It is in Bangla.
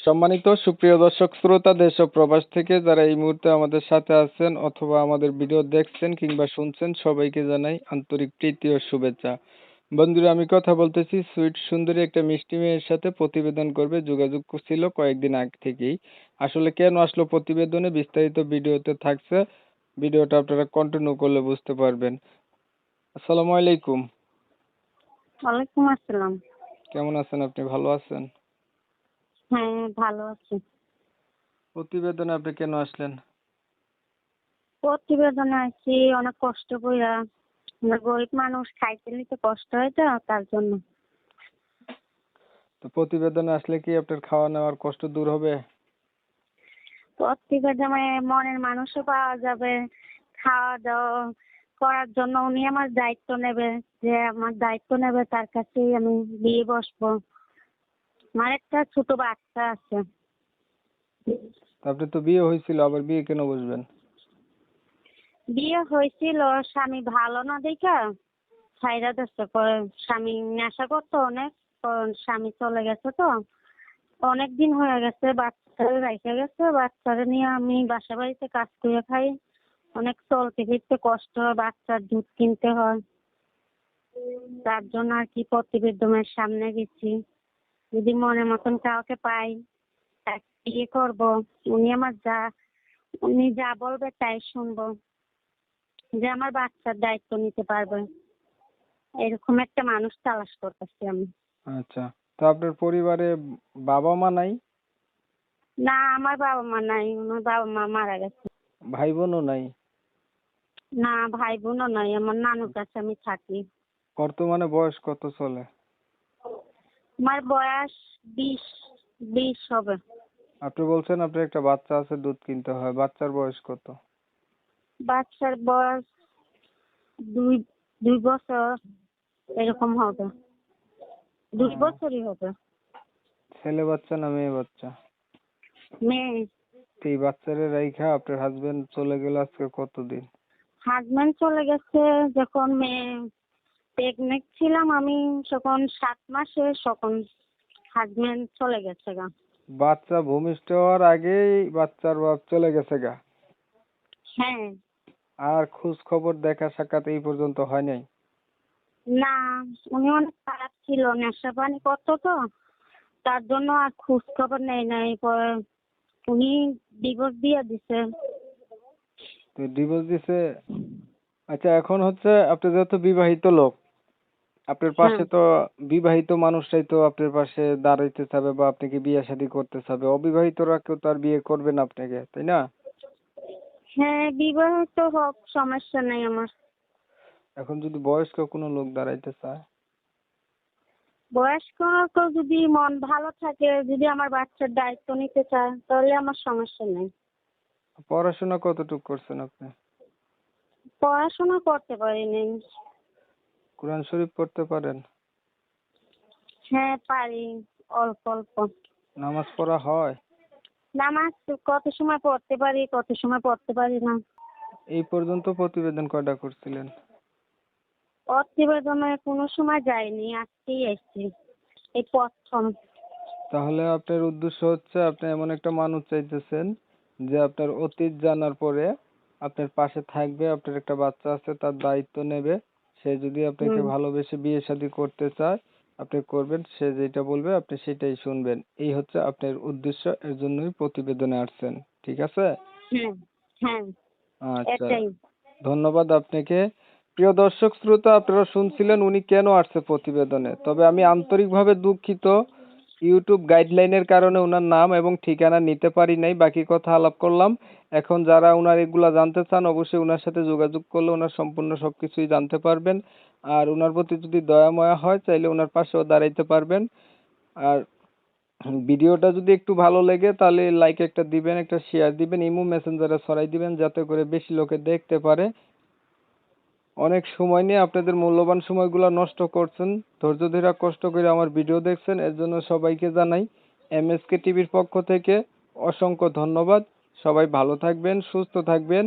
সম্মানিত সুপ্রিয় দর্শক শ্রোতা দেশ ও প্রবাস থেকে যারা এই মুহূর্তে আমাদের সাথে আছেন অথবা আমাদের ভিডিও দেখছেন কিংবা শুনছেন সবাইকে জানাই আন্তরিক প্রীতি ও শুভেচ্ছা। বন্ধুরা, আমি কথা বলতেছি সুইট সুন্দরী একটা মিষ্টি মেয়ের সাথে প্রতিবেদন করবে যোগাযোগ করছিল কয়েকদিন আগে থেকেই। আসলে কেন আসলো প্রতিবেদনে বিস্তারিত ভিডিওতে থাকছে, ভিডিওটা আপনারা কন্টিনিউ করলে বুঝতে পারবেন। আসসালামু আলাইকুম। ওয়ালাইকুম আসসালাম। কেমন আছেন আপনি? ভালো আছেন? হ্যাঁ, ভালো আছি। প্রতিবেদনে আপনি কেন আসলেন? প্রতিবেদনে আছি অনেক কষ্ট কইরা। আমরা গরিব মানুষ, খাইতে নিতে কষ্ট হয় তো তার জন্য। তো প্রতিবেদনে আসলে কি আপনার খাওয়া নেওয়ার কষ্ট দূর হবে? প্রতিবেদনে মনের মানুষও পাওয়া যাবে, খাওয়া দাওয়া করার জন্য উনি আমার দায়িত্ব নেবে, যে আমার দায়িত্ব নেবে তার কাছেই আমি বিয়ে বসবো। আমার একটা ছোট বাচ্চা আছে। তা আপনার তো বিয়ে হয়েছিল, আবার বিয়ে কেন বসবেন? বিয়ে হয়েছিল, স্বামী ভালো না দেখা ছাইরা দিচ্ছে। পরে স্বামী নেশা করতো অনেক, স্বামী চলে গেছে তো অনেক দিন হয়ে গেছে, বাচ্চারা রেখে গেছে। বাচ্চারা নিয়ে আমি বাসা বাড়িতে কাজ করে খাই, অনেক চলতে ফিরতে কষ্ট হয়, বাচ্চার দুধ কিনতে হয়। তার জন্য আর কি প্রতিবেদনের সামনে গেছি, যদি মনের মতন কাউকে পাই তাকে বিয়ে করবো। উনি যা বলবে তাই শুনবো, যে আমার বাচ্চার দায়িত্ব নিতে পারবে, এরকম একটা মানুষ তালাশ করতেছি আমি। আচ্ছা, তো আপনার পরিবারে বাবা মা নাই? না, আমার বাবা মা নাই, আমার বাবা মা মারা গেছে। ভাই বোনও নাই? না, ভাই বোনও নাই, আমার নানুর কাছে আমি থাকি। বর্তমানে বয়স কত চলে? আমার বয়স 20 হবে। আপনি বলছেন আপনার একটা বাচ্চা আছে, দুধ কিনতে হয়, বাচ্চার বয়স কত? বাচ্চার বয়স 2 বছর এরকম হবে, 2 বছরই হবে। ছেলে বাচ্চা না মেয়ে বাচ্চা? মেয়ে। তো এই বাচ্চারে রাইখা আপনার হাজবেন্ড চলে গেল আজকে কতদিন? হাজবেন্ড চলে গেছে যখন মেয়ে প্রেগনেন্ট ছিলাম আমি, তখন 7 মাসে, তখন হাজবেন্ড চলে গেছে গা। বাচ্চা ভূমিষ্ঠ হওয়ার আগেই বাচ্চার বাপ চলে গেছে গা? হ্যাঁ। আর খোঁজ খবর দেখা সাক্ষাৎ এই পর্যন্ত হয় নাই? না, উনি অনেক খারাপ ছিল, নেশা পানি করতো তো তার জন্য আর খোঁজ খবর নেই নাই। পরে উনি ডিভোর্স দিয়ে দিছে। তো ডিভোর্স দিছে? আচ্ছা, এখন হচ্ছে আপনি যেহেতু বিবাহিত লোক, আপনার হ্যাঁ। পাশে তো বিবাহিত মানুষরাই তো আপনার পাশে দাঁড়াইতে চাবে বা আপনাকে বিয়ে শাদী করতে চাবে। অবিবাহিতরা কেউ তো আর বিয়ে করবে না আপনাকে, তাই না? হ্যাঁ, বিবাহিত হোক, সমস্যা নেই আমার। এখন যদি বয়স্ক কোনো লোক দাঁড়াইতে চায়? বয়স্ক কেউ যদি মন ভালো থাকে, যদি আমার বাচ্চার দায়িত্ব নিতে চায়, তাহলে আমার সমস্যা নেই। পড়াশোনা কতটুকু করছেন আপনি? পড়াশোনা করতে পারিনি। কোরআন শরীফ পড়তে পারেন? হ্যাঁ, পারি, অল্প অল্প। নামাজ পড়া হয়? নামাজ কত সময় পড়তে পারি, কত সময় পড়তে পারি না। এই পর্যন্ত প্রতিবেদন কয়টা করছিলেন? প্রতিবেদনে কোনো সময় যাইনি, আজকেই এসেছি, এই প্রথম। তাহলে আপনার উদ্দেশ্য হচ্ছে আপনি এমন একটা মানুষ চাইতেছেন যে আপনার অতীত জানার পরে আপনার পাশে থাকবে, আপনার একটা বাচ্চা আছে তার দায়িত্ব নেবে। সে যদি আপনাকে হুম। ভালোবেসে বিয়ে শাদী করতে চায় আপনি করবেন, সে যেটা বলবে আপনি সেটাই শুনবেন। এই হচ্ছে আপনার উদ্দেশ্য, এর জন্যই প্রতিবেদনে আসছেন, ঠিক আছে? হ্যাঁ। হ্যাঁ, আচ্ছা, এটাই। ধন্যবাদ আপনাকে। প্রিয় দর্শক শ্রোতা, আপনারা শুনছিলেন উনি কেন আসছে প্রতিবেদনে। তবে আমি আন্তরিকভাবে দুঃখিত, ইউটিউব গাইডলাইনের কারণে উনার নাম এবং ঠিকানা নিতে পারি নাই। বাকি কথা আলাপ করলাম। এখন যারা উনার এগুলা জানতে চান অবশ্যই উনার সাথে যোগাযোগ করলে উনার সম্পূর্ণ সবকিছুই জানতে পারবেন। আর উনার প্রতি যদি দয়া মায়া হয় চাইলে উনার পাশেও দাঁড়াইতে পারবেন। আর ভিডিওটা যদি একটু ভালো লাগে তাহলে লাইক একটা দিবেন, একটা শেয়ার দিবেন, ইমো মেসেঞ্জারে ছড়াই দিবেন যাতে করে বেশি লোকে দেখতে পারে। অনেক সময় নিয়ে আপনাদের মূল্যবান সময়গুলো নষ্ট করছেন, ধৈর্য ধরে কষ্ট করে আমার ভিডিও দেখছেন, এর জন্য সবাইকে জানাই এমএসকে টিভির পক্ষ থেকে অসংখ্য ধন্যবাদ। সবাই ভালো থাকবেন, সুস্থ থাকবেন।